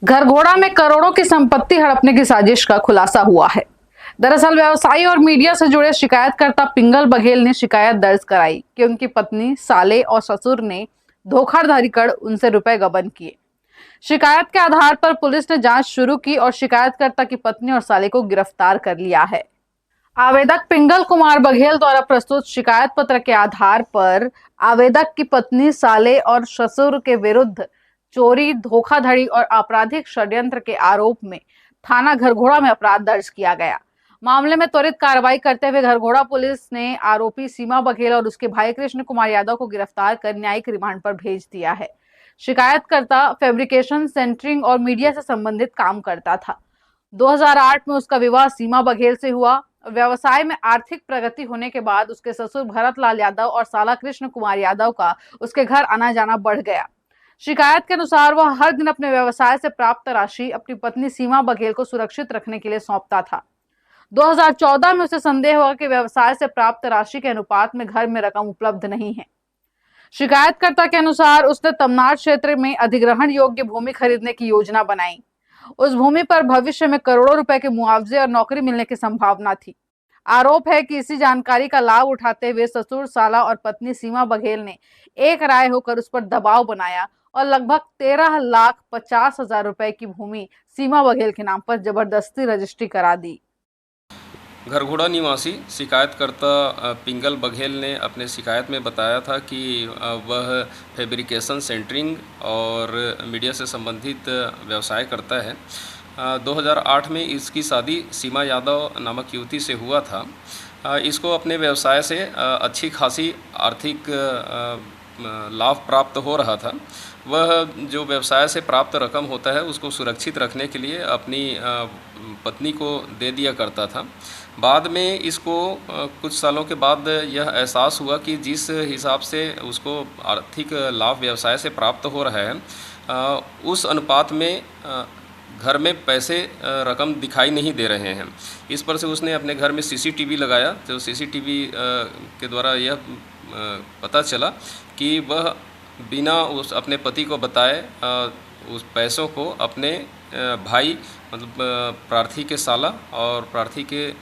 घरघोड़ा में करोड़ों की संपत्ति हड़पने की साजिश का खुलासा हुआ है। दरअसल व्यवसायी और मीडिया से जुड़े शिकायतकर्ता पिंगल बघेल ने शिकायत दर्ज कराई कि उनकी पत्नी, साले और ससुर ने धोखाधड़ी कर उनसे रुपए गबन किए। शिकायत के आधार पर पुलिस ने जांच शुरू की और शिकायतकर्ता की पत्नी और साले को गिरफ्तार कर लिया है। आवेदक पिंगल कुमार बघेल द्वारा प्रस्तुत शिकायत पत्र के आधार पर आवेदक की पत्नी, साले और ससुर के विरुद्ध चोरी, धोखाधड़ी और आपराधिक षड्यंत्र के आरोप में थाना घरघोड़ा में अपराध दर्ज किया गया। मामले में त्वरित कार्रवाई करते हुए घरघोड़ा पुलिस ने आरोपी सीमा बघेल और उसके भाई कृष्ण कुमार यादव को गिरफ्तार कर न्यायिक रिमांड पर भेज दिया है। शिकायतकर्ता फैब्रिकेशन, सेंटरिंग और मीडिया से संबंधित काम करता था। 2008 में उसका विवाह सीमा बघेल से हुआ। व्यवसाय में आर्थिक प्रगति होने के बाद उसके ससुर भरत लाल यादव और साला कृष्ण कुमार यादव का उसके घर आना जाना बढ़ गया। शिकायत के अनुसार वह हर दिन अपने व्यवसाय से प्राप्त राशि अपनी पत्नी सीमा बघेल को सुरक्षित रखने के लिए सौंपता था। 2014 में उसे संदेह हुआ कि व्यवसाय से प्राप्त राशि के अनुपात में घर में रकम उपलब्ध नहीं है। शिकायतकर्ता के अनुसार उसने तमनार क्षेत्र में अधिग्रहण योग्य भूमि खरीदने की योजना बनाई। उस भूमि पर भविष्य में करोड़ों रुपए के मुआवजे और नौकरी मिलने की संभावना थी। आरोप है कि इसी जानकारी का लाभ उठाते हुए ससुर, साला और पत्नी सीमा बघेल ने एक राय होकर उस पर दबाव बनाया और लगभग 13,50,000 रुपए की भूमि सीमा बघेल के नाम पर जबरदस्ती रजिस्ट्री करा दी। घरघोड़ा निवासी शिकायतकर्ता पिंगल बघेल ने अपने शिकायत में बताया था कि वह फैब्रिकेशन, सेंटरिंग और मीडिया से संबंधित व्यवसाय करता है। 2008 में इसकी शादी सीमा यादव नामक युवती से हुआ था। इसको अपने व्यवसाय से अच्छी खासी आर्थिक लाभ प्राप्त हो रहा था। वह जो व्यवसाय से प्राप्त रकम होता है उसको सुरक्षित रखने के लिए अपनी पत्नी को दे दिया करता था। बाद में इसको कुछ सालों के बाद यह एहसास हुआ कि जिस हिसाब से उसको आर्थिक लाभ व्यवसाय से प्राप्त हो रहा है उस अनुपात में घर में पैसे रकम दिखाई नहीं दे रहे हैं। इस पर से उसने अपने घर में सीसीटीवी लगाया, तो सीसीटीवी के द्वारा यह पता चला कि वह बिना उस अपने पति को बताए उस पैसों को अपने भाई मतलब प्रार्थी के साला और प्रार्थी के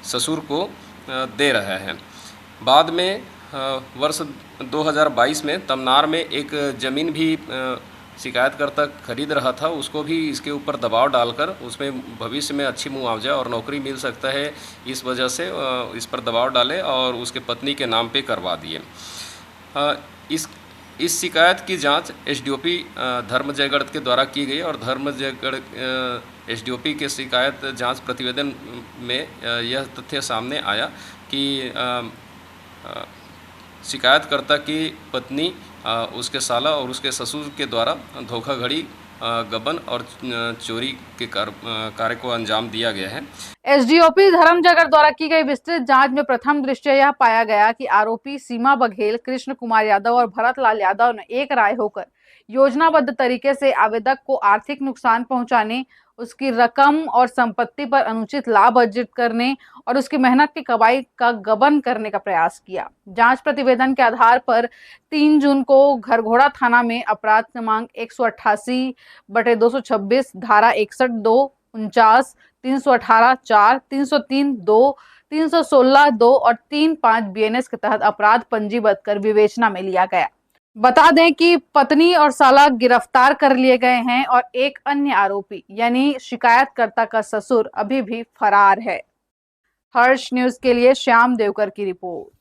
ससुर को दे रहा है। बाद में वर्ष 2022 में तमनार में एक ज़मीन भी शिकायतकर्ता खरीद रहा था, उसको भी इसके ऊपर दबाव डालकर उसमें भविष्य में अच्छी मुआवजा और नौकरी मिल सकता है, इस वजह से इस पर दबाव डाले और उसके पत्नी के नाम पे करवा दिए। इस शिकायत की जांच एसडीओपी धर्मजयगढ़ के द्वारा की गई और धर्मजयगढ़ एसडीओपी के शिकायत जांच प्रतिवेदन में यह तथ्य सामने आया कि शिकायतकर्ता की पत्नी, उसके साला और उसके ससुर के द्वारा धोखाधड़ी, गबन और चोरी के कार्य को अंजाम दिया गया है। एसडीओपी धर्मजयगढ़ द्वारा की गई विस्तृत जांच में प्रथम दृष्टया यह पाया गया कि आरोपी सीमा बघेल, कृष्ण कुमार यादव और भरत लाल यादव ने एक राय होकर योजनाबद्ध तरीके से आवेदक को आर्थिक नुकसान पहुंचाने, उसकी रकम और संपत्ति पर अनुचित लाभ अर्जित करने और उसकी मेहनत की कमाई का गबन करने का प्रयास किया। जांच प्रतिवेदन के आधार पर 3 जून को घरघोड़ा थाना में अपराध क्रमांक 188/226 धारा 61(2), 49, 318(4), 303(2), 316(2) और 35 बीएनएस के तहत अपराध पंजीबद्ध कर विवेचना में लिया गया। बता दें कि पत्नी और साला गिरफ्तार कर लिए गए हैं और एक अन्य आरोपी यानी शिकायतकर्ता का ससुर अभी भी फरार है। हर्ष न्यूज के लिए श्याम देवकर की रिपोर्ट।